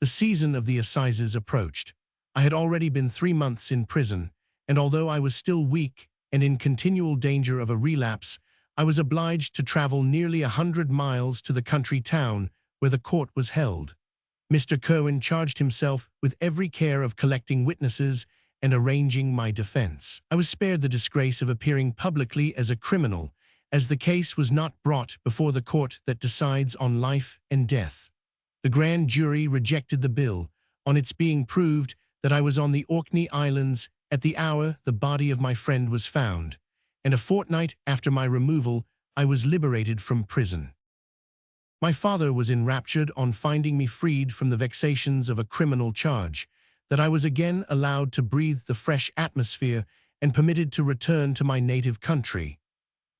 The season of the assizes approached. I had already been 3 months in prison, and although I was still weak and in continual danger of a relapse, I was obliged to travel nearly 100 miles to the country town where the court was held. Mr. Kerwin charged himself with every care of collecting witnesses and arranging my defense. I was spared the disgrace of appearing publicly as a criminal, as the case was not brought before the court that decides on life and death. The grand jury rejected the bill, on its being proved that I was on the Orkney Islands at the hour the body of my friend was found, and a fortnight after my removal I was liberated from prison. My father was enraptured on finding me freed from the vexations of a criminal charge, that I was again allowed to breathe the fresh atmosphere and permitted to return to my native country.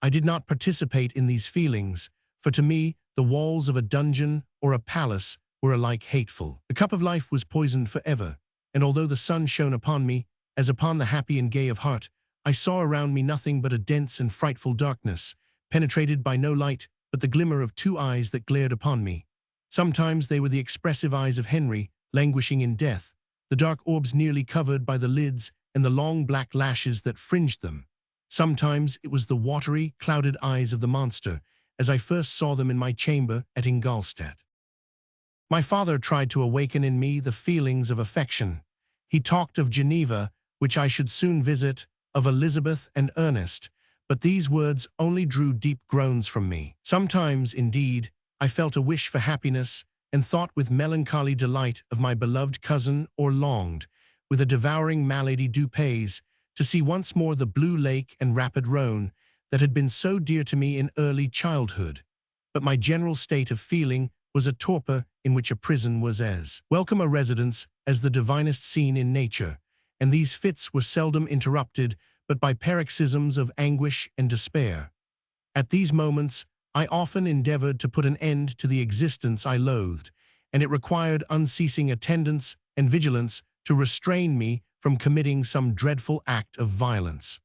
I did not participate in these feelings, for to me the walls of a dungeon or a palace were alike hateful. The cup of life was poisoned forever, and although the sun shone upon me, as upon the happy and gay of heart, I saw around me nothing but a dense and frightful darkness, penetrated by no light but the glimmer of 2 eyes that glared upon me. Sometimes they were the expressive eyes of Henry, languishing in death, the dark orbs nearly covered by the lids and the long black lashes that fringed them. Sometimes it was the watery, clouded eyes of the monster, as I first saw them in my chamber at Ingolstadt. My father tried to awaken in me the feelings of affection. He talked of Geneva, which I should soon visit, of Elizabeth and Ernest, but these words only drew deep groans from me. Sometimes, indeed, I felt a wish for happiness, and thought with melancholy delight of my beloved cousin, or longed, with a devouring malady du pays, to see once more the blue lake and rapid Rhone that had been so dear to me in early childhood. But my general state of feeling was a torpor in which a prison was as welcome a residence as the divinest scene in nature, and these fits were seldom interrupted but by paroxysms of anguish and despair. At these moments, I often endeavored to put an end to the existence I loathed, and it required unceasing attendance and vigilance to restrain me from committing some dreadful act of violence.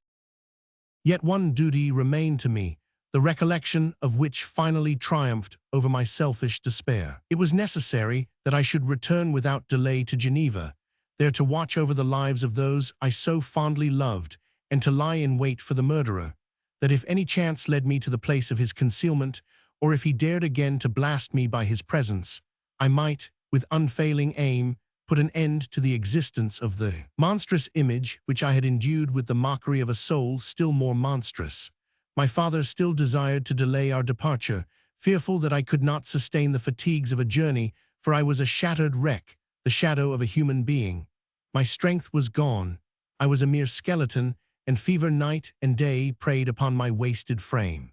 Yet one duty remained to me, the recollection of which finally triumphed over my selfish despair. It was necessary that I should return without delay to Geneva, there to watch over the lives of those I so fondly loved, and to lie in wait for the murderer, that if any chance led me to the place of his concealment, or if he dared again to blast me by his presence, I might, with unfailing aim, put an end to the existence of the monstrous image which I had endued with the mockery of a soul still more monstrous. My father still desired to delay our departure, fearful that I could not sustain the fatigues of a journey, for I was a shattered wreck, the shadow of a human being. My strength was gone. I was a mere skeleton, and fever night and day preyed upon my wasted frame.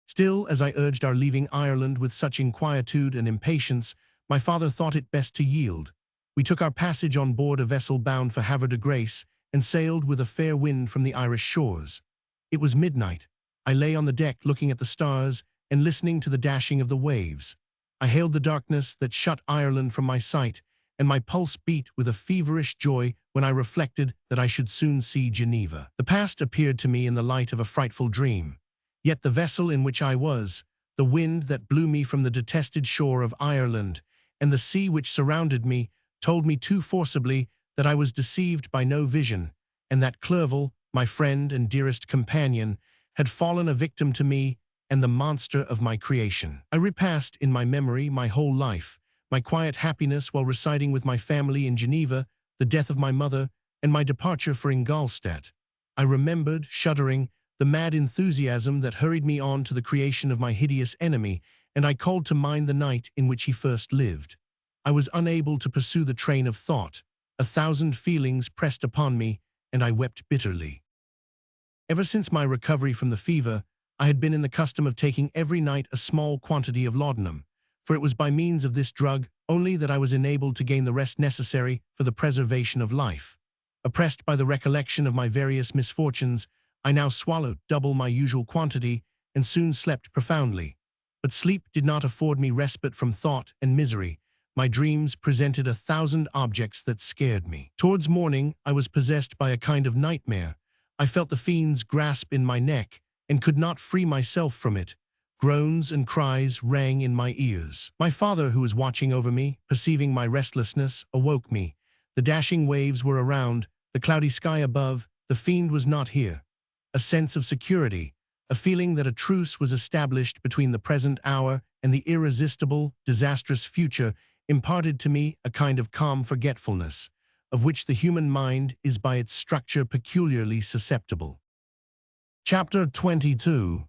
Still, as I urged our leaving Ireland with such inquietude and impatience, my father thought it best to yield. We took our passage on board a vessel bound for Havre de Grace, and sailed with a fair wind from the Irish shores. It was midnight. I lay on the deck looking at the stars and listening to the dashing of the waves. I hailed the darkness that shut Ireland from my sight, and my pulse beat with a feverish joy when I reflected that I should soon see Geneva. The past appeared to me in the light of a frightful dream. Yet the vessel in which I was, the wind that blew me from the detested shore of Ireland, and the sea which surrounded me, told me too forcibly that I was deceived by no vision, and that Clerval, my friend and dearest companion, had fallen a victim to me and the monster of my creation. I repassed in my memory my whole life, my quiet happiness while residing with my family in Geneva, the death of my mother, and my departure for Ingolstadt. I remembered, shuddering, the mad enthusiasm that hurried me on to the creation of my hideous enemy, and I called to mind the night in which he first lived. I was unable to pursue the train of thought. 1,000 feelings pressed upon me, and I wept bitterly. Ever since my recovery from the fever, I had been in the custom of taking every night a small quantity of laudanum, for it was by means of this drug only that I was enabled to gain the rest necessary for the preservation of life. Oppressed by the recollection of my various misfortunes, I now swallowed double my usual quantity and soon slept profoundly. But sleep did not afford me respite from thought and misery. My dreams presented 1,000 objects that scared me. Towards morning, I was possessed by a kind of nightmare. I felt the fiend's grasp in my neck and could not free myself from it, Groans and cries rang in my ears. My father, who was watching over me, perceiving my restlessness, awoke me. The dashing waves were around, the cloudy sky above. The fiend was not here. A sense of security, a feeling that a truce was established between the present hour and the irresistible, disastrous future, imparted to me a kind of calm forgetfulness, of which the human mind is by its structure peculiarly susceptible. Chapter 22.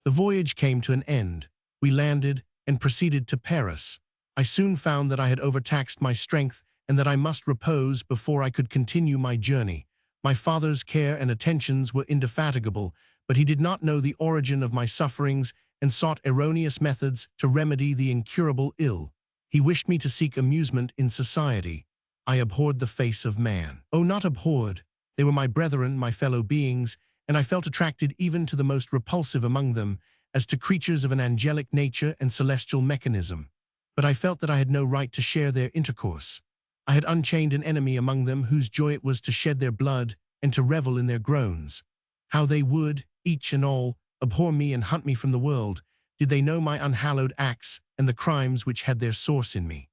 The voyage came to an end. We landed and proceeded to Paris. I soon found that I had overtaxed my strength and that I must repose before I could continue my journey. My father's care and attentions were indefatigable, but he did not know the origin of my sufferings and sought erroneous methods to remedy the incurable ill. He wished me to seek amusement in society. I abhorred the face of man. Oh, not abhorred. They were my brethren, my fellow beings, and I felt attracted even to the most repulsive among them, as to creatures of an angelic nature and celestial mechanism. But I felt that I had no right to share their intercourse. I had unchained an enemy among them whose joy it was to shed their blood and to revel in their groans. How they would, each and all, abhor me and hunt me from the world, did they know my unhallowed acts and the crimes which had their source in me.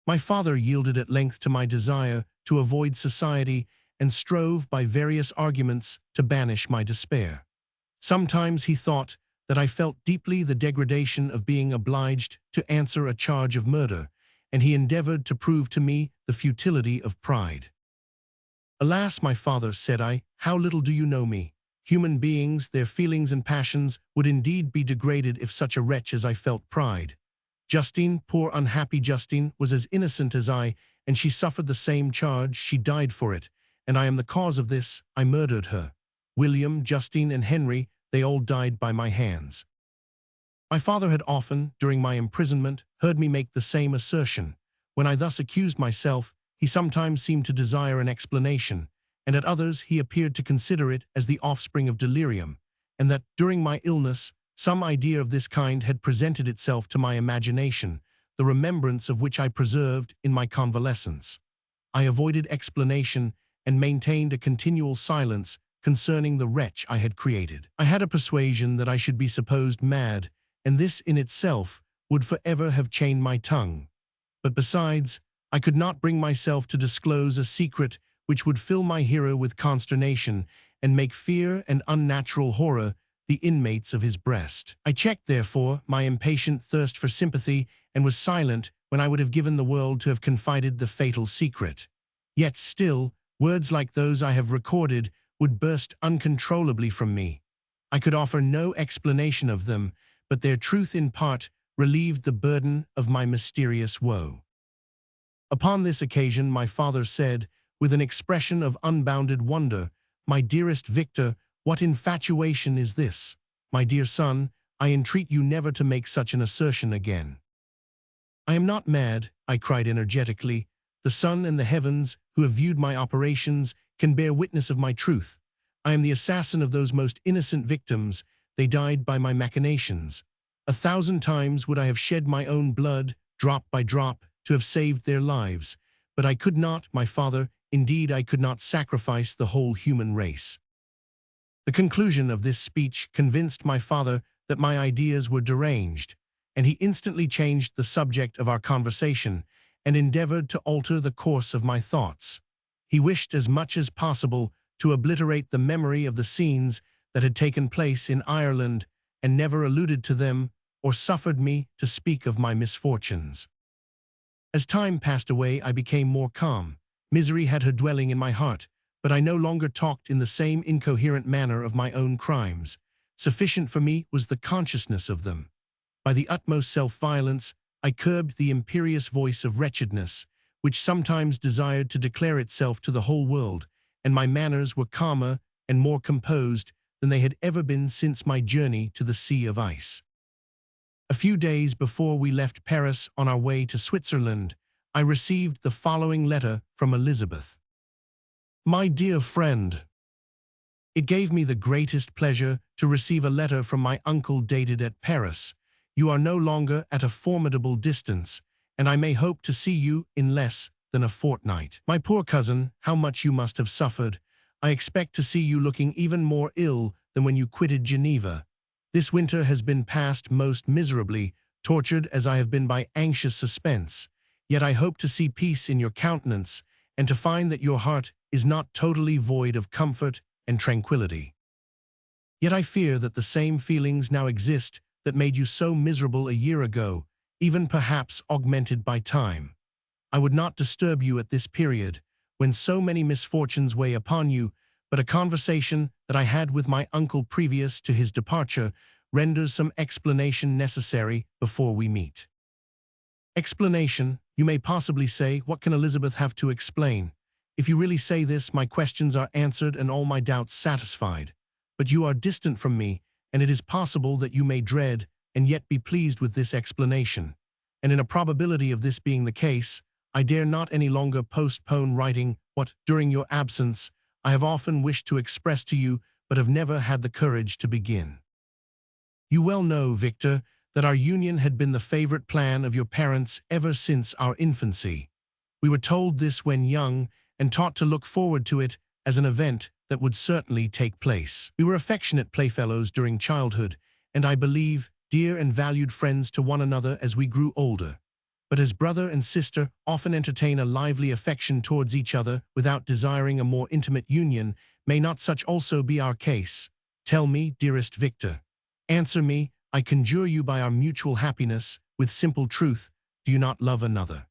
My father yielded at length to my desire to avoid society and strove by various arguments to banish my despair. Sometimes he thought that I felt deeply the degradation of being obliged to answer a charge of murder, and he endeavored to prove to me the futility of pride. "Alas, my father," said I, "how little do you know me. Human beings, their feelings and passions, would indeed be degraded if such a wretch as I felt pride. Justine, poor unhappy Justine, was as innocent as I, and she suffered the same charge. She died for it, and I am the cause of this. I murdered her. William, Justine, and Henry, they all died by my hands." My father had often, during my imprisonment, heard me make the same assertion. When I thus accused myself, he sometimes seemed to desire an explanation, and at others he appeared to consider it as the offspring of delirium, and that, during my illness, some idea of this kind had presented itself to my imagination, the remembrance of which I preserved in my convalescence. I avoided explanation and maintained a continual silence concerning the wretch I had created. I had a persuasion that I should be supposed mad, and this in itself would forever have chained my tongue. But besides, I could not bring myself to disclose a secret which would fill my hero with consternation and make fear and unnatural horror the inmates of his breast. I checked, therefore, my impatient thirst for sympathy and was silent when I would have given the world to have confided the fatal secret. Yet still, words like those I have recorded would burst uncontrollably from me. I could offer no explanation of them, but their truth in part relieved the burden of my mysterious woe. Upon this occasion my father said, with an expression of unbounded wonder, "My dearest Victor, what infatuation is this? My dear son, I entreat you never to make such an assertion again." "I am not mad," I cried energetically. "The sun and the heavens, who have viewed my operations, can bear witness of my truth. I am the assassin of those most innocent victims. They died by my machinations. 1,000 times would I have shed my own blood, drop by drop, to have saved their lives. But I could not, my father, indeed I could not sacrifice the whole human race." The conclusion of this speech convinced my father that my ideas were deranged, and he instantly changed the subject of our conversation and endeavored to alter the course of my thoughts. He wished as much as possible to obliterate the memory of the scenes that had taken place in Ireland and never alluded to them or suffered me to speak of my misfortunes. As time passed away, I became more calm. Misery had her dwelling in my heart, but I no longer talked in the same incoherent manner of my own crimes. Sufficient for me was the consciousness of them. By the utmost self-violence, I curbed the imperious voice of wretchedness, which sometimes desired to declare itself to the whole world, and my manners were calmer and more composed than they had ever been since my journey to the Sea of Ice. A few days before we left Paris on our way to Switzerland, I received the following letter from Elizabeth. "My dear friend, it gave me the greatest pleasure to receive a letter from my uncle dated at Paris. You are no longer at a formidable distance, and I may hope to see you in less than a fortnight. My poor cousin, how much you must have suffered. I expect to see you looking even more ill than when you quitted Geneva. This winter has been passed most miserably, tortured as I have been by anxious suspense. Yet I hope to see peace in your countenance, and to find that your heart is not totally void of comfort and tranquility. Yet I fear that the same feelings now exist that made you so miserable a year ago, even perhaps augmented by time. I would not disturb you at this period, when so many misfortunes weigh upon you, but a conversation that I had with my uncle previous to his departure renders some explanation necessary before we meet. Explanation, you may possibly say, what can Elizabeth have to explain? If you really say this, my questions are answered and all my doubts satisfied. But you are distant from me, and it is possible that you may dread and yet be pleased with this explanation. And in a probability of this being the case, I dare not any longer postpone writing what, during your absence, I have often wished to express to you, but have never had the courage to begin. You well know, Victor, that our union had been the favorite plan of your parents ever since our infancy. We were told this when young, and taught to look forward to it as an event that would certainly take place. We were affectionate playfellows during childhood, and I believe, dear and valued friends to one another as we grew older. But as brother and sister often entertain a lively affection towards each other without desiring a more intimate union, may not such also be our case? Tell me, dearest Victor. Answer me, I conjure you by our mutual happiness, with simple truth, do you not love another?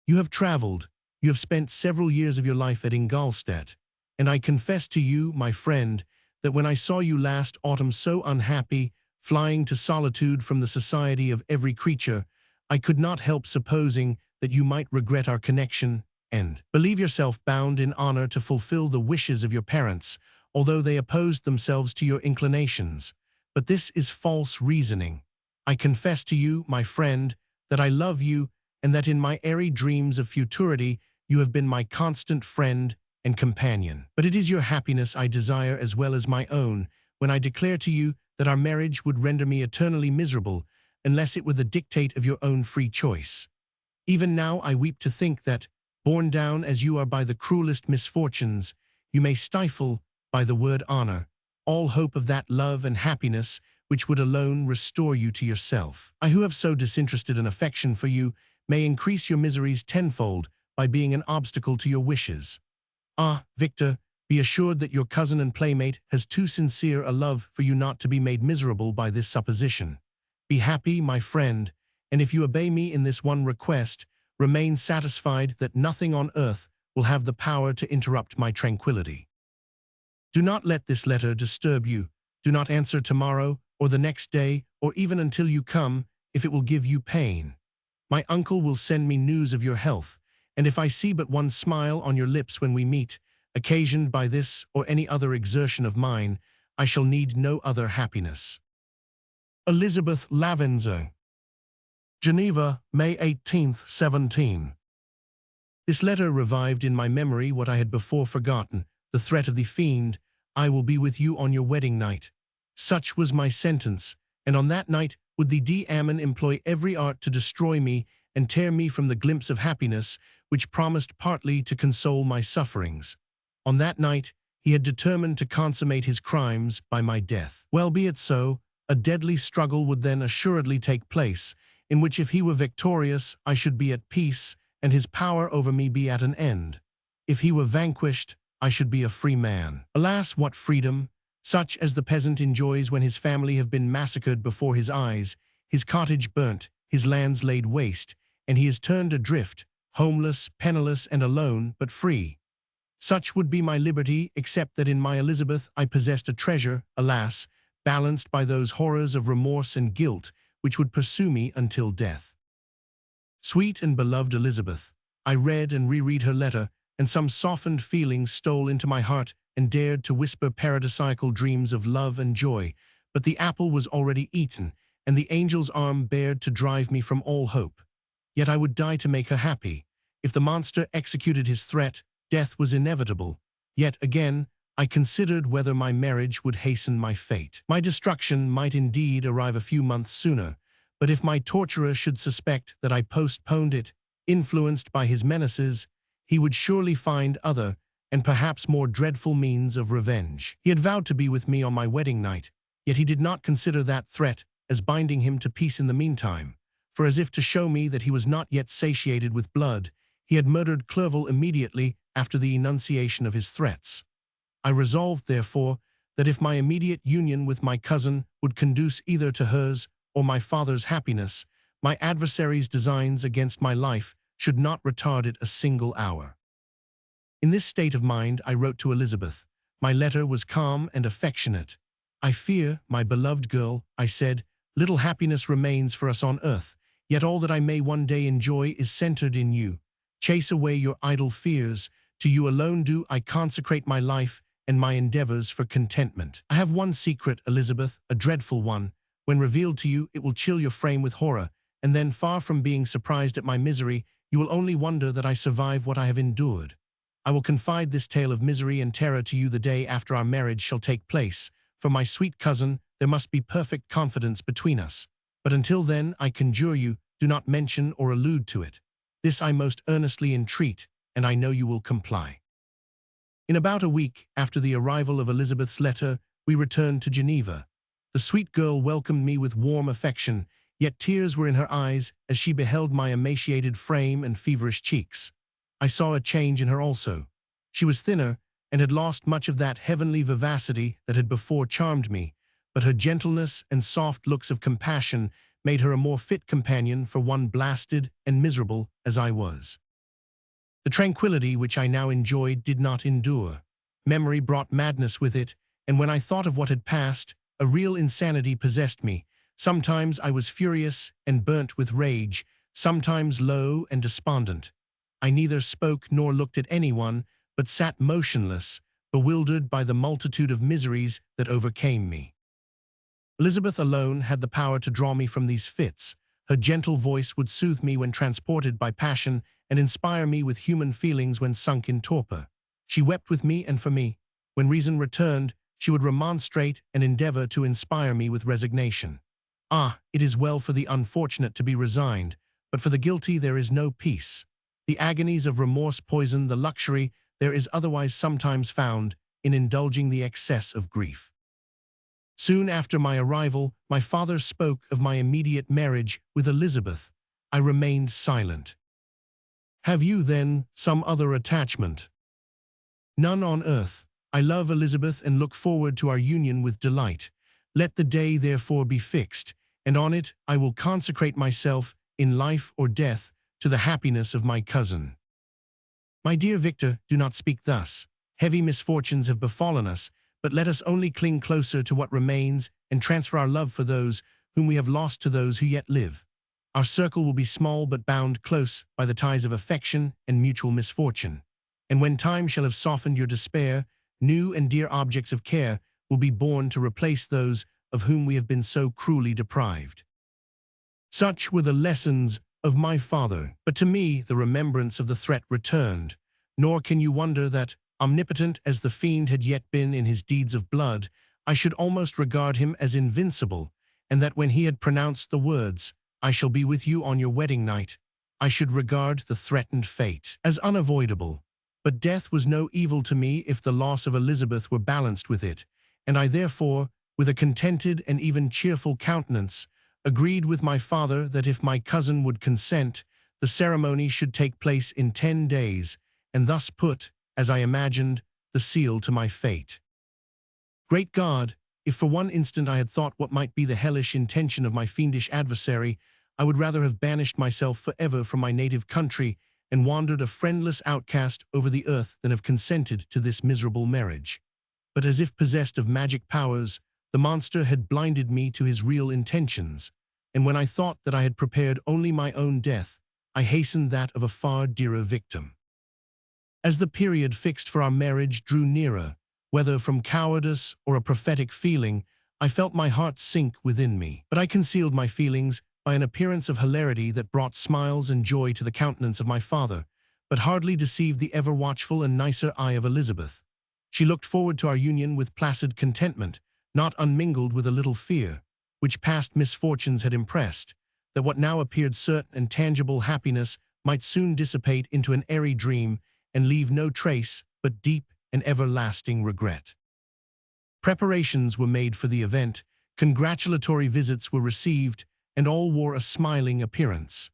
You have traveled, you have spent several years of your life at Ingolstadt, and I confess to you, my friend, that when I saw you last autumn so unhappy, flying to solitude from the society of every creature, I could not help supposing that you might regret our connection, and believe yourself bound in honor to fulfill the wishes of your parents, although they opposed themselves to your inclinations. But this is false reasoning. I confess to you, my friend, that I love you, and that in my airy dreams of futurity you have been my constant friend and companion. But it is your happiness I desire as well as my own, when I declare to you that our marriage would render me eternally miserable, unless it were the dictate of your own free choice. Even now I weep to think that, borne down as you are by the cruelest misfortunes, you may stifle, by the word honor, all hope of that love and happiness which would alone restore you to yourself. I who have so disinterested an affection for you may increase your miseries tenfold by being an obstacle to your wishes. Ah, Victor, be assured that your cousin and playmate has too sincere a love for you not to be made miserable by this supposition. Be happy, my friend, and if you obey me in this one request, remain satisfied that nothing on earth will have the power to interrupt my tranquility. Do not let this letter disturb you. Do not answer tomorrow, or the next day, or even until you come, if it will give you pain. My uncle will send me news of your health, and if I see but one smile on your lips when we meet, occasioned by this or any other exertion of mine, I shall need no other happiness. Elizabeth Lavenza. Geneva, May 18th, 17. This letter revived in my memory what I had before forgotten, the threat of the fiend, I will be with you on your wedding night. Such was my sentence, and on that night would the demon employ every art to destroy me and tear me from the glimpse of happiness which promised partly to console my sufferings. On that night he had determined to consummate his crimes by my death. Well, be it so. A deadly struggle would then assuredly take place, in which if he were victorious I should be at peace, and his power over me be at an end. If he were vanquished, I should be a free man. Alas, what freedom! Such as the peasant enjoys when his family have been massacred before his eyes, his cottage burnt, his lands laid waste, and he is turned adrift, homeless, penniless, and alone, but free. Such would be my liberty, except that in my Elizabeth I possessed a treasure, alas, balanced by those horrors of remorse and guilt which would pursue me until death. Sweet and beloved Elizabeth, I read and reread her letter, and some softened feelings stole into my heart and dared to whisper paradisiacal dreams of love and joy, but the apple was already eaten, and the angel's arm bared to drive me from all hope. Yet I would die to make her happy. If the monster executed his threat, death was inevitable. Yet again, I considered whether my marriage would hasten my fate. My destruction might indeed arrive a few months sooner, but if my torturer should suspect that I postponed it, influenced by his menaces, he would surely find other, and perhaps more dreadful means of revenge. He had vowed to be with me on my wedding night, Yet he did not consider that threat as binding him to peace in the meantime, for as if to show me that he was not yet satiated with blood, he had murdered Clerval immediately after the enunciation of his threats. I resolved, therefore, that if my immediate union with my cousin would conduce either to hers or my father's happiness, my adversary's designs against my life should not retard it a single hour. In this state of mind I wrote to Elizabeth. My letter was calm and affectionate. "I fear, my beloved girl," I said, "little happiness remains for us on earth, yet all that I may one day enjoy is centered in you. Chase away your idle fears. To you alone do I consecrate my life and my endeavors for contentment. I have one secret, Elizabeth, a dreadful one. When revealed to you, it will chill your frame with horror, and then, far from being surprised at my misery, you will only wonder that I survive what I have endured. I will confide this tale of misery and terror to you the day after our marriage shall take place. For my sweet cousin, there must be perfect confidence between us. But until then, I conjure you, do not mention or allude to it. This I most earnestly entreat, and I know you will comply." In about a week after the arrival of Elizabeth's letter, we returned to Geneva. The sweet girl welcomed me with warm affection, yet tears were in her eyes as she beheld my emaciated frame and feverish cheeks. I saw a change in her also. She was thinner and had lost much of that heavenly vivacity that had before charmed me, but her gentleness and soft looks of compassion made her a more fit companion for one blasted and miserable as I was. The tranquility which I now enjoyed did not endure. Memory brought madness with it, and when I thought of what had passed, a real insanity possessed me. Sometimes I was furious and burnt with rage, sometimes low and despondent. I neither spoke nor looked at anyone, but sat motionless, bewildered by the multitude of miseries that overcame me. Elizabeth alone had the power to draw me from these fits. Her gentle voice would soothe me when transported by passion and inspire me with human feelings when sunk in torpor. She wept with me and for me. When reason returned, she would remonstrate and endeavor to inspire me with resignation. "Ah, it is well for the unfortunate to be resigned, but for the guilty there is no peace. The agonies of remorse poison the luxury there is otherwise sometimes found in indulging the excess of grief." Soon after my arrival, my father spoke of my immediate marriage with Elizabeth. I remained silent. "Have you, then, some other attachment?" "None on earth. I love Elizabeth and look forward to our union with delight. Let the day, therefore, be fixed, and on it I will consecrate myself, in life or death, to the happiness of my cousin." "My dear Victor, do not speak thus. Heavy misfortunes have befallen us, but let us only cling closer to what remains and transfer our love for those whom we have lost to those who yet live. Our circle will be small but bound close by the ties of affection and mutual misfortune. And when time shall have softened your despair, new and dear objects of care will be born to replace those of whom we have been so cruelly deprived." Such were the lessons of my father, but to me the remembrance of the threat returned. Nor can you wonder that, omnipotent as the fiend had yet been in his deeds of blood, I should almost regard him as invincible, and that when he had pronounced the words, "I shall be with you on your wedding night," I should regard the threatened fate as unavoidable. But death was no evil to me if the loss of Elizabeth were balanced with it, and I therefore, with a contented and even cheerful countenance, agreed with my father that if my cousin would consent, the ceremony should take place in 10 days, and thus put, as I imagined, the seal to my fate. Great God, if for one instant I had thought what might be the hellish intention of my fiendish adversary, I would rather have banished myself forever from my native country and wandered a friendless outcast over the earth than have consented to this miserable marriage. But as if possessed of magic powers, the monster had blinded me to his real intentions, and when I thought that I had prepared only my own death, I hastened that of a far dearer victim. As the period fixed for our marriage drew nearer, whether from cowardice or a prophetic feeling, I felt my heart sink within me. But I concealed my feelings by an appearance of hilarity that brought smiles and joy to the countenance of my father, but hardly deceived the ever-watchful and nicer eye of Elizabeth. She looked forward to our union with placid contentment, not unmingled with a little fear, which past misfortunes had impressed, that what now appeared certain and tangible happiness might soon dissipate into an airy dream and leave no trace but deep and everlasting regret. Preparations were made for the event, Congratulatory visits were received, and all wore a smiling appearance.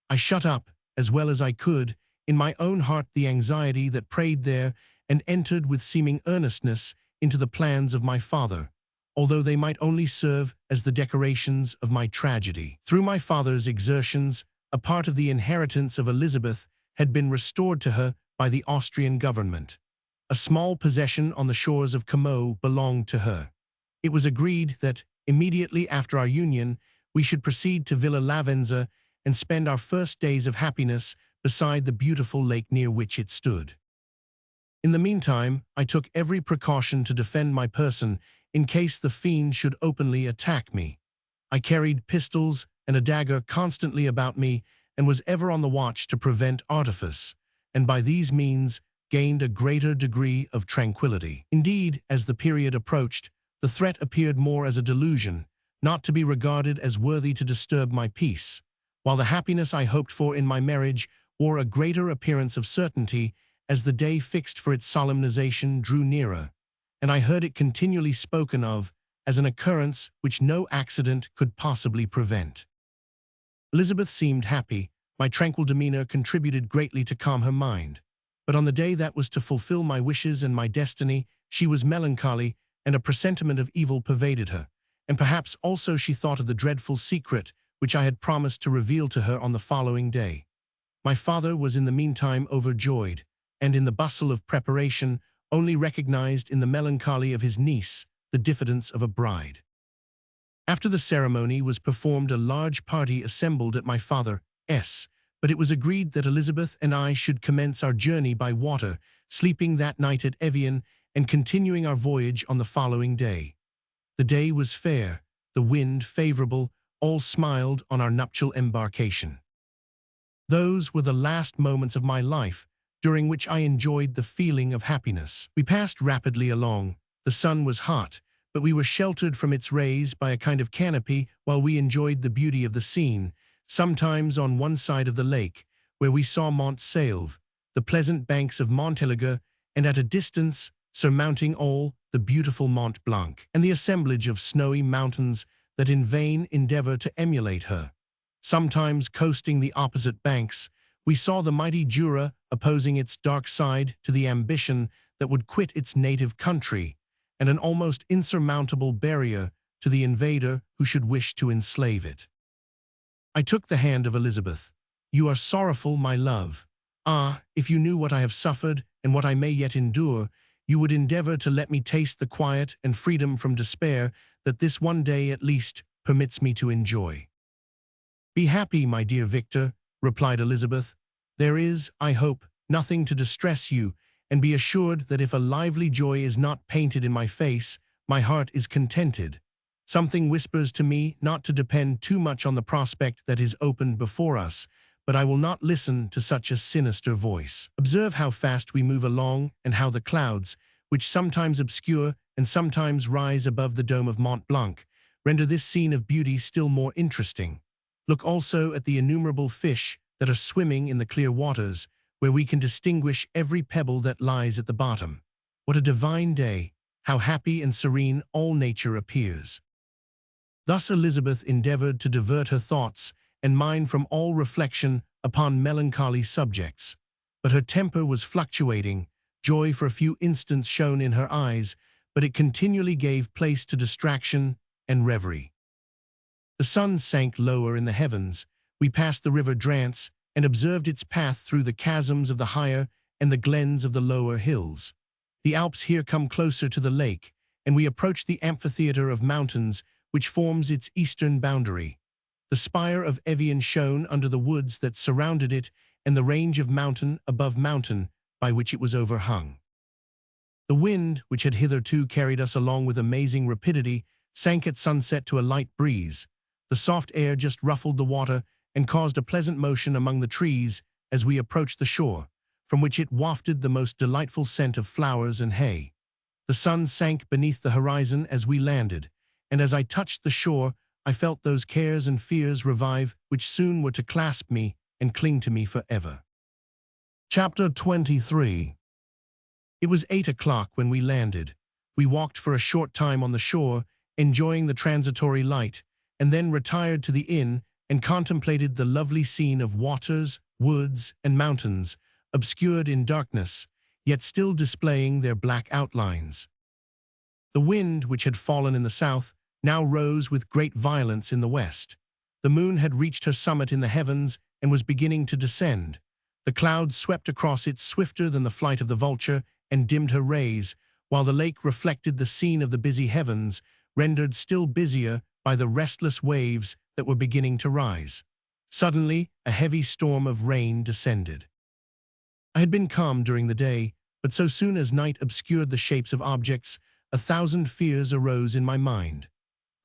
I shut up, as well as I could, in my own heart the anxiety that preyed there, and entered with seeming earnestness into the plans of my father, although they might only serve as the decorations of my tragedy. Through my father's exertions, a part of the inheritance of Elizabeth had been restored to her by the Austrian government. A small possession on the shores of Como belonged to her. It was agreed that, immediately after our union, we should proceed to Villa Lavenza and spend our first days of happiness beside the beautiful lake near which it stood. In the meantime, I took every precaution to defend my person in case the fiend should openly attack me. I carried pistols and a dagger constantly about me and was ever on the watch to prevent artifice, and by these means gained a greater degree of tranquility. Indeed, as the period approached, the threat appeared more as a delusion, not to be regarded as worthy to disturb my peace, while the happiness I hoped for in my marriage wore a greater appearance of certainty as the day fixed for its solemnization drew nearer, and I heard it continually spoken of as an occurrence which no accident could possibly prevent. Elizabeth seemed happy. My tranquil demeanor contributed greatly to calm her mind. But on the day that was to fulfill my wishes and my destiny, she was melancholy, and a presentiment of evil pervaded her, and perhaps also she thought of the dreadful secret which I had promised to reveal to her on the following day. My father was in the meantime overjoyed, and in the bustle of preparation only recognized in the melancholy of his niece the diffidence of a bride. After the ceremony was performed, a large party assembled at my father's, but it was agreed that Elizabeth and I should commence our journey by water, sleeping that night at Evian and continuing our voyage on the following day. The day was fair, the wind favorable, all smiled on our nuptial embarkation. Those were the last moments of my life, during which I enjoyed the feeling of happiness. We passed rapidly along. The sun was hot, but we were sheltered from its rays by a kind of canopy while we enjoyed the beauty of the scene, sometimes on one side of the lake, where we saw Mont Salve, the pleasant banks of Montélimar, and at a distance, surmounting all, the beautiful Mont Blanc, and the assemblage of snowy mountains that in vain endeavor to emulate her. Sometimes coasting the opposite banks, we saw the mighty Jura opposing its dark side to the ambition that would quit its native country, and an almost insurmountable barrier to the invader who should wish to enslave it. I took the hand of Elizabeth. "You are sorrowful, my love. Ah, if you knew what I have suffered and what I may yet endure, you would endeavor to let me taste the quiet and freedom from despair that this one day at least permits me to enjoy." "Be happy, my dear Victor," replied Elizabeth. "There is, I hope, nothing to distress you, and be assured that if a lively joy is not painted in my face, my heart is contented. Something whispers to me not to depend too much on the prospect that is opened before us, but I will not listen to such a sinister voice. Observe how fast we move along, and how the clouds, which sometimes obscure and sometimes rise above the dome of Mont Blanc, render this scene of beauty still more interesting. Look also at the innumerable fish that are swimming in the clear waters, where we can distinguish every pebble that lies at the bottom. What a divine day! How happy and serene all nature appears." Thus Elizabeth endeavored to divert her thoughts and mind from all reflection upon melancholy subjects. But her temper was fluctuating. Joy for a few instants shone in her eyes, but it continually gave place to distraction and reverie. The sun sank lower in the heavens. We passed the river Drance and observed its path through the chasms of the higher and the glens of the lower hills. The Alps here come closer to the lake, and we approached the amphitheater of mountains which forms its eastern boundary. The spire of Evian shone under the woods that surrounded it and the range of mountain above mountain by which it was overhung. The wind, which had hitherto carried us along with amazing rapidity, sank at sunset to a light breeze. The soft air just ruffled the water and caused a pleasant motion among the trees as we approached the shore, from which it wafted the most delightful scent of flowers and hay. The sun sank beneath the horizon as we landed, and as I touched the shore, I felt those cares and fears revive which soon were to clasp me and cling to me forever. Chapter 23. It was 8 o'clock when we landed. We walked for a short time on the shore, enjoying the transitory light, and then retired to the inn and contemplated the lovely scene of waters, woods, and mountains, obscured in darkness, yet still displaying their black outlines. The wind, which had fallen in the south, now rose with great violence in the west. The moon had reached her summit in the heavens and was beginning to descend. The clouds swept across it swifter than the flight of the vulture and dimmed her rays, while the lake reflected the scene of the busy heavens, rendered still busier by the restless waves that were beginning to rise. Suddenly, a heavy storm of rain descended. I had been calm during the day, but so soon as night obscured the shapes of objects, 1,000 fears arose in my mind.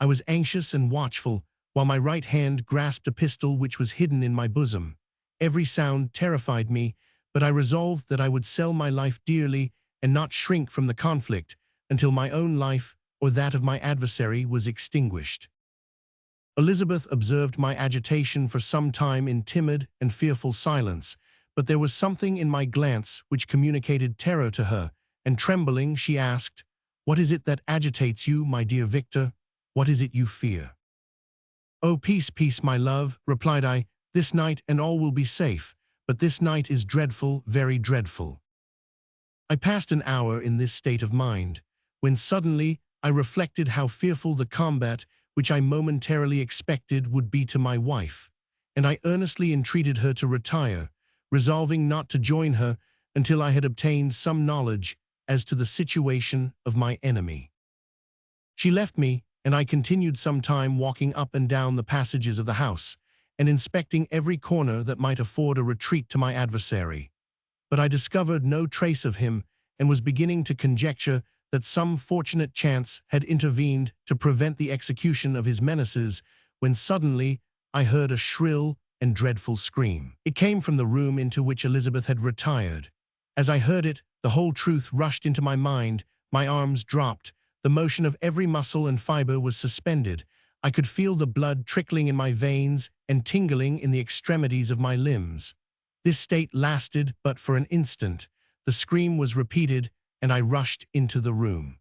I was anxious and watchful, while my right hand grasped a pistol which was hidden in my bosom. Every sound terrified me, but I resolved that I would sell my life dearly and not shrink from the conflict until my own life or that of my adversary was extinguished. Elizabeth observed my agitation for some time in timid and fearful silence, but there was something in my glance which communicated terror to her, and trembling she asked, "What is it that agitates you, my dear Victor? What is it you fear?" "Oh, peace, peace, my love," replied I. "This night and all will be safe, but this night is dreadful, very dreadful." I passed an hour in this state of mind, when suddenly I reflected how fearful the combat which I momentarily expected would be to my wife, and I earnestly entreated her to retire, resolving not to join her until I had obtained some knowledge as to the situation of my enemy. She left me, and I continued some time walking up and down the passages of the house, and inspecting every corner that might afford a retreat to my adversary. But I discovered no trace of him, and was beginning to conjecture that some fortunate chance had intervened to prevent the execution of his menaces, when suddenly I heard a shrill and dreadful scream. It came from the room into which Elizabeth had retired. As I heard it, the whole truth rushed into my mind, my arms dropped, the motion of every muscle and fiber was suspended. I could feel the blood trickling in my veins and tingling in the extremities of my limbs. This state lasted but for an instant. The scream was repeated, and I rushed into the room.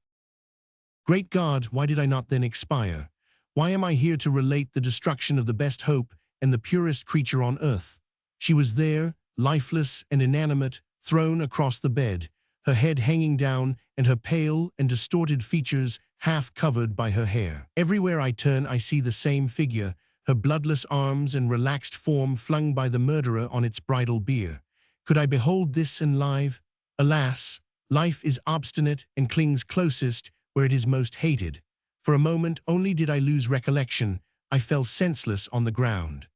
Great God, why did I not then expire? Why am I here to relate the destruction of the best hope and the purest creature on earth? She was there, lifeless and inanimate, thrown across the bed, her head hanging down and her pale and distorted features half covered by her hair. Everywhere I turn I see the same figure, her bloodless arms and relaxed form flung by the murderer on its bridal bier. Could I behold this and live? Alas, life is obstinate and clings closest where it is most hated. For a moment only did I lose recollection. I fell senseless on the ground.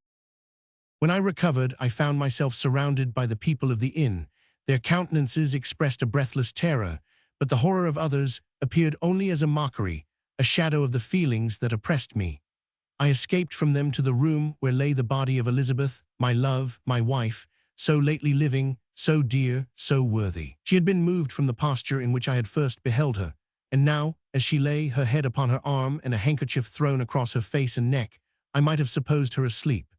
When I recovered, I found myself surrounded by the people of the inn. Their countenances expressed a breathless terror, but the horror of others appeared only as a mockery, a shadow of the feelings that oppressed me. I escaped from them to the room where lay the body of Elizabeth, my love, my wife, so lately living, so dear, so worthy. She had been moved from the posture in which I had first beheld her, and now, as she lay, her head upon her arm and a handkerchief thrown across her face and neck, I might have supposed her asleep.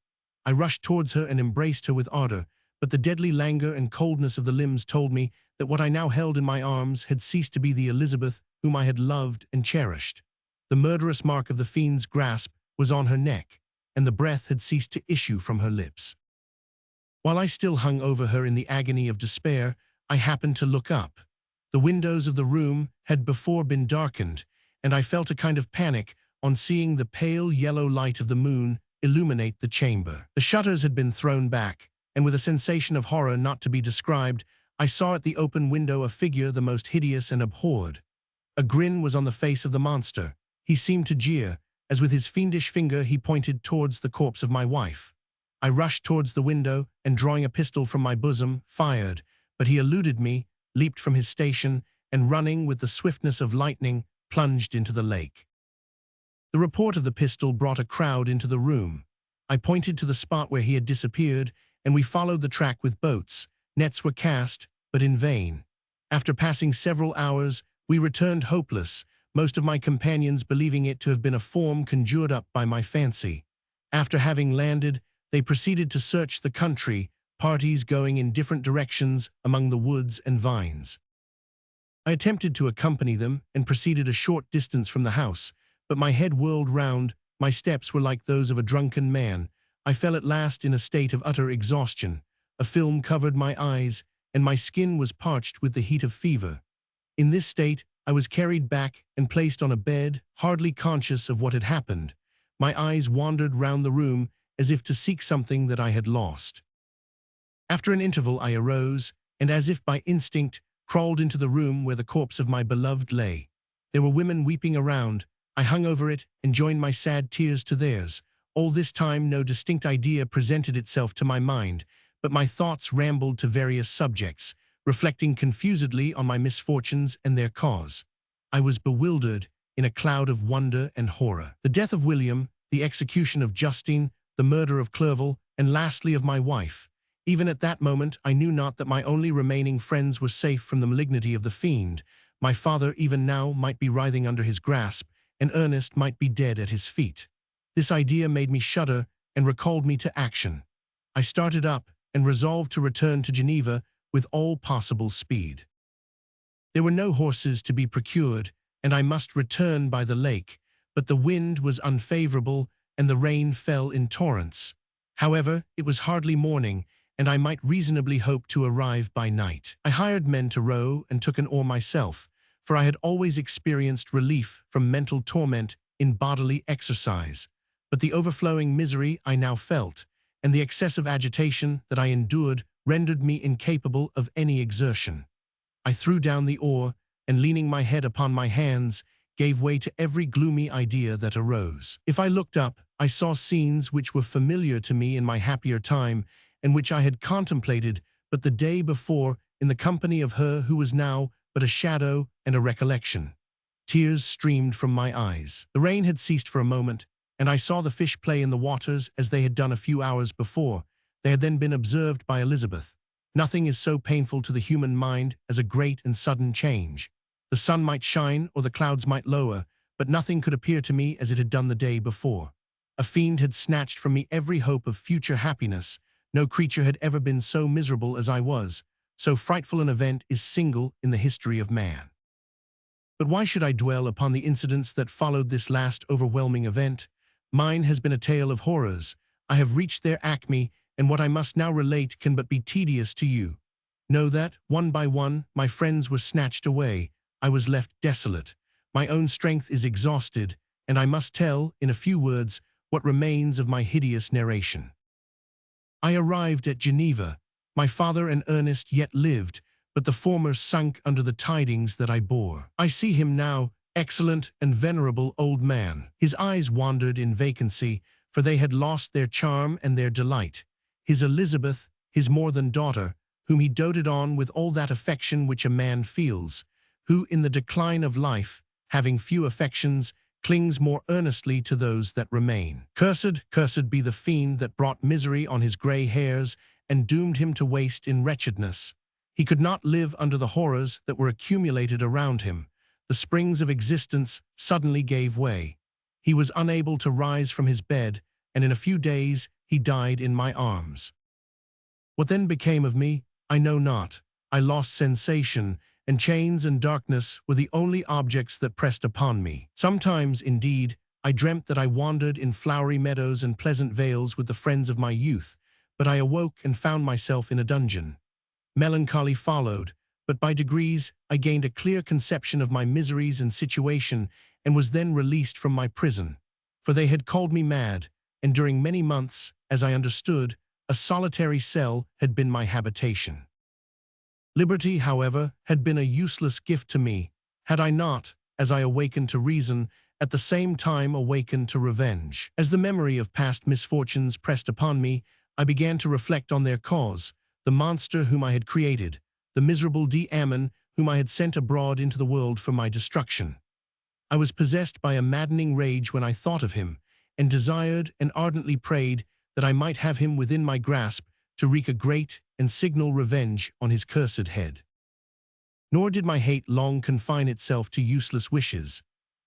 I rushed towards her and embraced her with ardor, but the deadly languor and coldness of the limbs told me that what I now held in my arms had ceased to be the Elizabeth whom I had loved and cherished. The murderous mark of the fiend's grasp was on her neck, and the breath had ceased to issue from her lips. While I still hung over her in the agony of despair, I happened to look up. The windows of the room had before been darkened, and I felt a kind of panic on seeing the pale yellow light of the moon illuminate the chamber. The shutters had been thrown back, and with a sensation of horror not to be described, I saw at the open window a figure the most hideous and abhorred. A grin was on the face of the monster. He seemed to jeer, as with his fiendish finger he pointed towards the corpse of my wife. I rushed towards the window, and drawing a pistol from my bosom, fired, but he eluded me, leaped from his station, and running with the swiftness of lightning, plunged into the lake. The report of the pistol brought a crowd into the room. I pointed to the spot where he had disappeared, and we followed the track with boats. Nets were cast, but in vain. After passing several hours, we returned hopeless, most of my companions believing it to have been a form conjured up by my fancy. After having landed, they proceeded to search the country, parties going in different directions among the woods and vines. I attempted to accompany them and proceeded a short distance from the house, but my head whirled round, my steps were like those of a drunken man. I fell at last in a state of utter exhaustion. A film covered my eyes, and my skin was parched with the heat of fever. In this state, I was carried back and placed on a bed, hardly conscious of what had happened. My eyes wandered round the room as if to seek something that I had lost. After an interval I arose, and as if by instinct, crawled into the room where the corpse of my beloved lay. There were women weeping around. I hung over it and joined my sad tears to theirs. All this time no distinct idea presented itself to my mind, but my thoughts rambled to various subjects, reflecting confusedly on my misfortunes and their cause. I was bewildered in a cloud of wonder and horror. The death of William, the execution of Justine, the murder of Clerval, and lastly of my wife. Even at that moment I knew not that my only remaining friends were safe from the malignity of the fiend. My father even now might be writhing under his grasp, and Ernest might be dead at his feet. This idea made me shudder and recalled me to action. I started up and resolved to return to Geneva with all possible speed. There were no horses to be procured, and I must return by the lake, but the wind was unfavorable and the rain fell in torrents. However, it was hardly morning, and I might reasonably hope to arrive by night. I hired men to row and took an oar myself, for I had always experienced relief from mental torment in bodily exercise. But the overflowing misery I now felt, and the excessive agitation that I endured, rendered me incapable of any exertion. I threw down the oar, and leaning my head upon my hands, gave way to every gloomy idea that arose. If I looked up, I saw scenes which were familiar to me in my happier time, and which I had contemplated but the day before in the company of her who was now but a shadow and a recollection. Tears streamed from my eyes. The rain had ceased for a moment, and I saw the fish play in the waters as they had done a few hours before. They had then been observed by Elizabeth. Nothing is so painful to the human mind as a great and sudden change. The sun might shine or the clouds might lower, but nothing could appear to me as it had done the day before. A fiend had snatched from me every hope of future happiness. No creature had ever been so miserable as I was. So frightful an event is single in the history of man. But why should I dwell upon the incidents that followed this last overwhelming event? Mine has been a tale of horrors. I have reached their acme, and what I must now relate can but be tedious to you. Know that, one by one, my friends were snatched away. I was left desolate. My own strength is exhausted, and I must tell, in a few words, what remains of my hideous narration. I arrived at Geneva. My father and Ernest yet lived, but the former sunk under the tidings that I bore. I see him now, excellent and venerable old man. His eyes wandered in vacancy, for they had lost their charm and their delight. His Elizabeth, his more than daughter, whom he doted on with all that affection which a man feels, who in the decline of life, having few affections, clings more earnestly to those that remain. Cursed be the fiend that brought misery on his grey hairs and doomed him to waste in wretchedness. He could not live under the horrors that were accumulated around him. The springs of existence suddenly gave way. He was unable to rise from his bed, and in a few days he died in my arms. What then became of me, I know not. I lost sensation, and chains and darkness were the only objects that pressed upon me. Sometimes, indeed, I dreamt that I wandered in flowery meadows and pleasant vales with the friends of my youth, but I awoke and found myself in a dungeon. Melancholy followed, but by degrees I gained a clear conception of my miseries and situation, and was then released from my prison. For they had called me mad, and during many months, as I understood, a solitary cell had been my habitation. Liberty, however, had been a useless gift to me, had I not, as I awakened to reason, at the same time awakened to revenge. As the memory of past misfortunes pressed upon me, I began to reflect on their cause, the monster whom I had created, the miserable Ammon whom I had sent abroad into the world for my destruction. I was possessed by a maddening rage when I thought of him, and desired and ardently prayed that I might have him within my grasp to wreak a great and signal revenge on his cursed head. Nor did my hate long confine itself to useless wishes.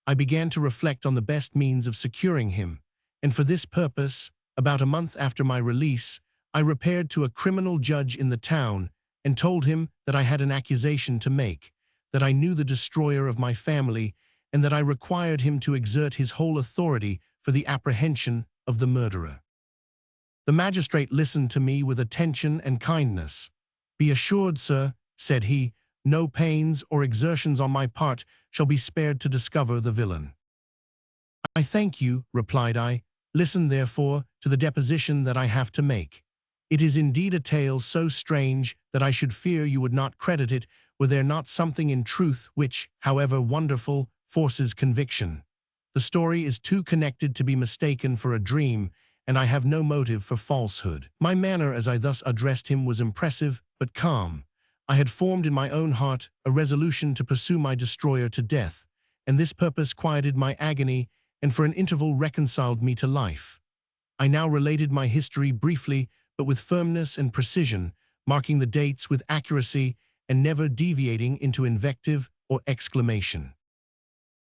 I began to reflect on the best means of securing him, and for this purpose, about a month after my release, I repaired to a criminal judge in the town and told him that I had an accusation to make, that I knew the destroyer of my family, and that I required him to exert his whole authority for the apprehension of the murderer. The magistrate listened to me with attention and kindness. "Be assured, sir," said he, "no pains or exertions on my part shall be spared to discover the villain." "I thank you," replied I. "Listen, therefore, to the deposition that I have to make. It is indeed a tale so strange that I should fear you would not credit it were there not something in truth which, however wonderful, forces conviction. The story is too connected to be mistaken for a dream, and I have no motive for falsehood." My manner as I thus addressed him was impressive but calm. I had formed in my own heart a resolution to pursue my destroyer to death, and this purpose quieted my agony and for an interval reconciled me to life. I now related my history briefly but with firmness and precision, marking the dates with accuracy and never deviating into invective or exclamation.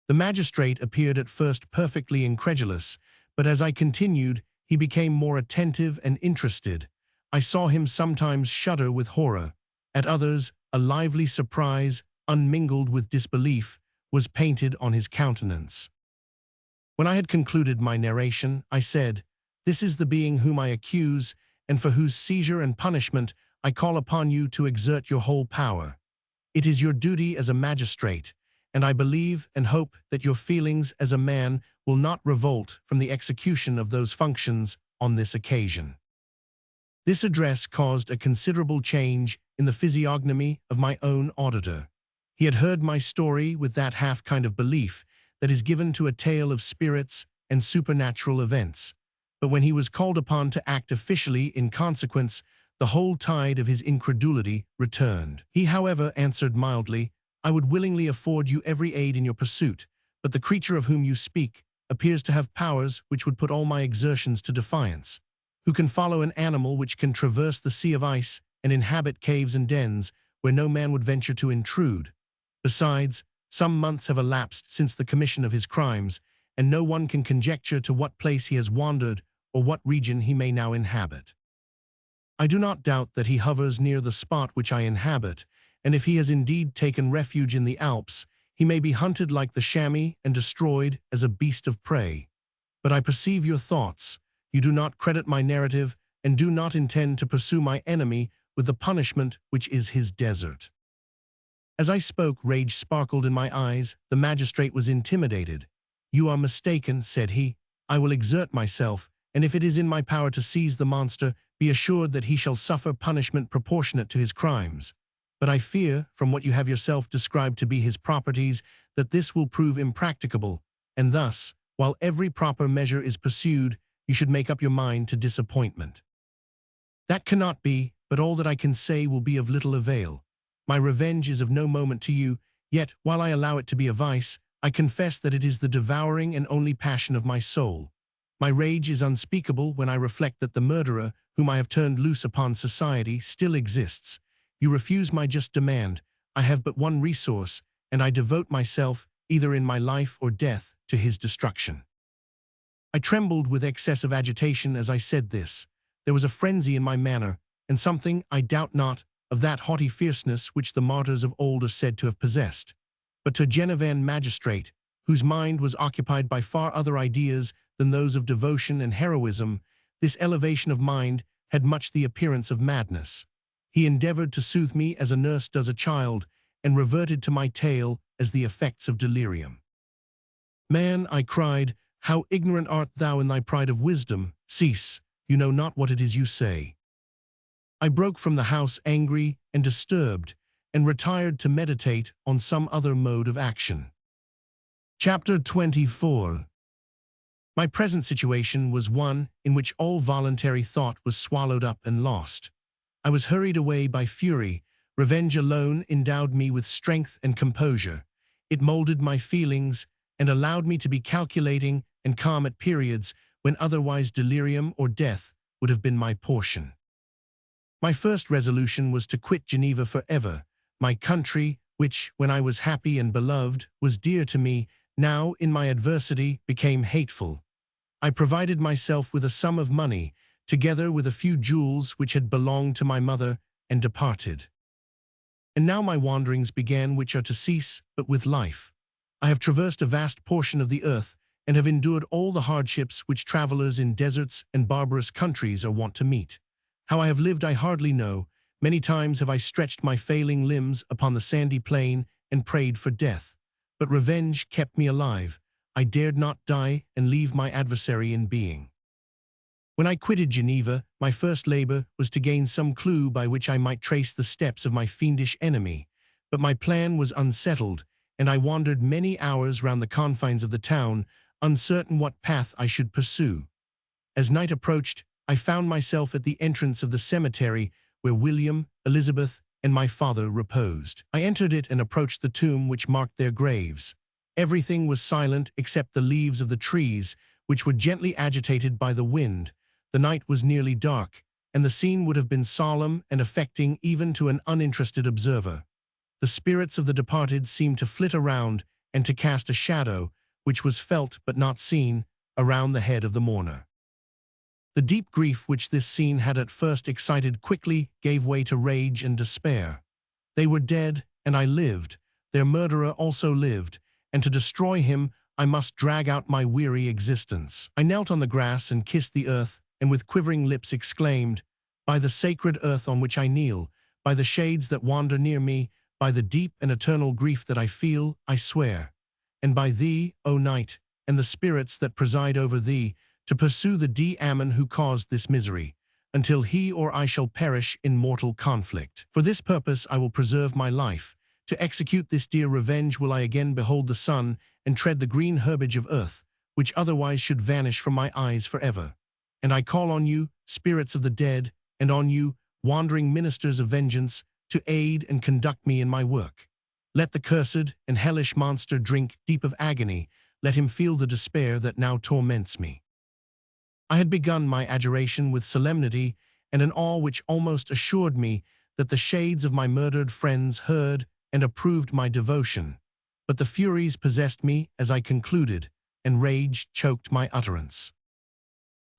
The magistrate appeared at first perfectly incredulous, but as I continued, he became more attentive and interested. I saw him sometimes shudder with horror. At others, a lively surprise, unmingled with disbelief, was painted on his countenance. When I had concluded my narration, I said, "This is the being whom I accuse, and for whose seizure and punishment I call upon you to exert your whole power. It is your duty as a magistrate, and I believe and hope that your feelings as a man will not revolt from the execution of those functions on this occasion." This address caused a considerable change in the physiognomy of my own auditor. He had heard my story with that half kind of belief that is given to a tale of spirits and supernatural events, but when he was called upon to act officially in consequence, the whole tide of his incredulity returned. He, however, answered mildly, "I would willingly afford you every aid in your pursuit, but the creature of whom you speak appears to have powers which would put all my exertions to defiance. Who can follow an animal which can traverse the sea of ice and inhabit caves and dens where no man would venture to intrude? Besides, some months have elapsed since the commission of his crimes, and no one can conjecture to what place he has wandered or what region he may now inhabit. I do not doubt that he hovers near the spot which I inhabit, and if he has indeed taken refuge in the Alps, he may be hunted like the chamois and destroyed as a beast of prey. But I perceive your thoughts. You do not credit my narrative and do not intend to pursue my enemy with the punishment which is his desert." As I spoke, rage sparkled in my eyes. The magistrate was intimidated. "You are mistaken," said he. "I will exert myself, and if it is in my power to seize the monster, be assured that he shall suffer punishment proportionate to his crimes. But I fear, from what you have yourself described to be his properties, that this will prove impracticable, and thus, while every proper measure is pursued, you should make up your mind to disappointment." "That cannot be, but all that I can say will be of little avail. My revenge is of no moment to you, yet, while I allow it to be a vice, I confess that it is the devouring and only passion of my soul. My rage is unspeakable when I reflect that the murderer, whom I have turned loose upon society, still exists. You refuse my just demand. I have but one resource, and I devote myself, either in my life or death, to his destruction." I trembled with excessive agitation as I said this. There was a frenzy in my manner, and something, I doubt not, of that haughty fierceness which the martyrs of old are said to have possessed. But to a Genevan magistrate, whose mind was occupied by far other ideas than those of devotion and heroism, this elevation of mind had much the appearance of madness. He endeavored to soothe me as a nurse does a child, and reverted to my tale as the effects of delirium. "Man," I cried, "how ignorant art thou in thy pride of wisdom! Cease, you know not what it is you say." I broke from the house angry and disturbed, and retired to meditate on some other mode of action. Chapter 24. My present situation was one in which all voluntary thought was swallowed up and lost. I was hurried away by fury. Revenge alone endowed me with strength and composure. It molded my feelings and allowed me to be calculating and calm at periods when otherwise delirium or death would have been my portion. My first resolution was to quit Geneva forever. My country, which, when I was happy and beloved, was dear to me, now, in my adversity, became hateful. I provided myself with a sum of money, together with a few jewels which had belonged to my mother, and departed. And now my wanderings began which are to cease but with life. I have traversed a vast portion of the earth and have endured all the hardships which travelers in deserts and barbarous countries are wont to meet. How I have lived I hardly know. Many times have I stretched my failing limbs upon the sandy plain and prayed for death. But revenge kept me alive. I dared not die and leave my adversary in being. When I quitted Geneva, my first labor was to gain some clue by which I might trace the steps of my fiendish enemy. But my plan was unsettled, and I wandered many hours round the confines of the town, uncertain what path I should pursue. As night approached, I found myself at the entrance of the cemetery where William, Elizabeth, and my father reposed. I entered it and approached the tomb which marked their graves. Everything was silent except the leaves of the trees, which were gently agitated by the wind. The night was nearly dark, and the scene would have been solemn and affecting even to an uninterested observer. The spirits of the departed seemed to flit around and to cast a shadow, which was felt but not seen, around the head of the mourner. The deep grief which this scene had at first excited quickly gave way to rage and despair. They were dead, and I lived. Their murderer also lived, and to destroy him I must drag out my weary existence. I knelt on the grass and kissed the earth, and with quivering lips exclaimed, "By the sacred earth on which I kneel, by the shades that wander near me, by the deep and eternal grief that I feel, I swear, and by thee, O night, and the spirits that preside over thee, to pursue the demon who caused this misery, until he or I shall perish in mortal conflict. For this purpose I will preserve my life. To execute this dear revenge will I again behold the sun and tread the green herbage of earth, which otherwise should vanish from my eyes forever. And I call on you, spirits of the dead, and on you, wandering ministers of vengeance, to aid and conduct me in my work. Let the cursed and hellish monster drink deep of agony. Let him feel the despair that now torments me." I had begun my adjuration with solemnity and an awe which almost assured me that the shades of my murdered friends heard and approved my devotion. But the furies possessed me as I concluded, and rage choked my utterance.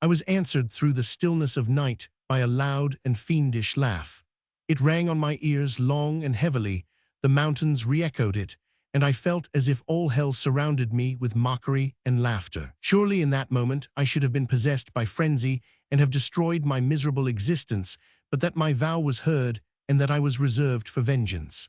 I was answered through the stillness of night by a loud and fiendish laugh. It rang on my ears long and heavily, the mountains re-echoed it, and I felt as if all hell surrounded me with mockery and laughter. Surely in that moment I should have been possessed by frenzy and have destroyed my miserable existence, but that my vow was heard and that I was reserved for vengeance.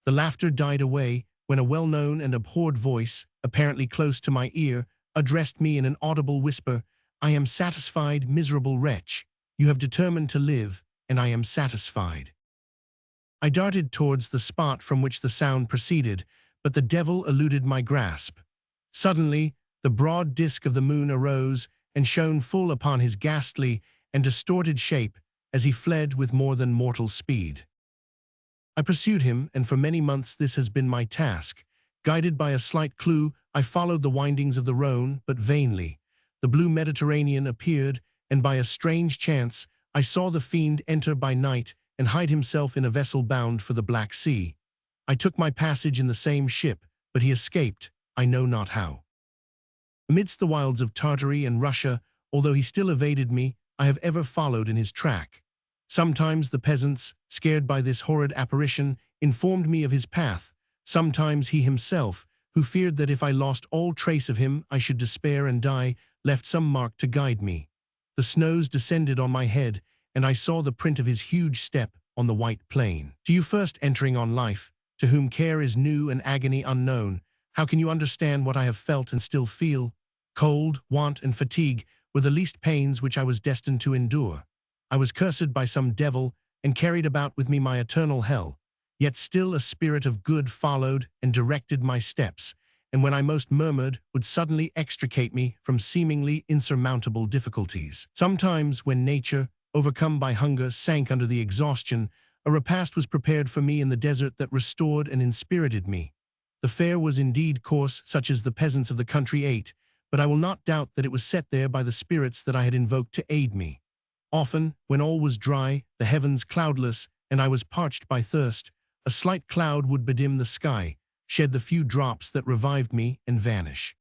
The laughter died away when a well-known and abhorred voice, apparently close to my ear, addressed me in an audible whisper, "I am satisfied, miserable wretch. You have determined to live, and I am satisfied." I darted towards the spot from which the sound proceeded, but the devil eluded my grasp. Suddenly, the broad disk of the moon arose and shone full upon his ghastly and distorted shape as he fled with more than mortal speed. I pursued him, and for many months this has been my task. Guided by a slight clue, I followed the windings of the Rhone, but vainly. The blue Mediterranean appeared, and by a strange chance, I saw the fiend enter by night and hide himself in a vessel bound for the Black Sea. I took my passage in the same ship, but he escaped, I know not how. Amidst the wilds of Tartary and Russia, although he still evaded me, I have ever followed in his track. Sometimes the peasants, scared by this horrid apparition, informed me of his path. Sometimes he himself, who feared that if I lost all trace of him I should despair and die, left some mark to guide me. The snows descended on my head, and I saw the print of his huge step on the white plain. To you first entering on life, to whom care is new and agony unknown, how can you understand what I have felt and still feel? Cold, want, and fatigue were the least pains which I was destined to endure. I was cursed by some devil and carried about with me my eternal hell. Yet still a spirit of good followed and directed my steps, and when I most murmured, would suddenly extricate me from seemingly insurmountable difficulties. Sometimes, when nature, overcome by hunger, sank under the exhaustion, a repast was prepared for me in the desert that restored and inspirited me. The fare was indeed coarse, such as the peasants of the country ate, but I will not doubt that it was set there by the spirits that I had invoked to aid me. Often, when all was dry, the heavens cloudless, and I was parched by thirst, a slight cloud would bedim the sky, shed the few drops that revived me, and vanish.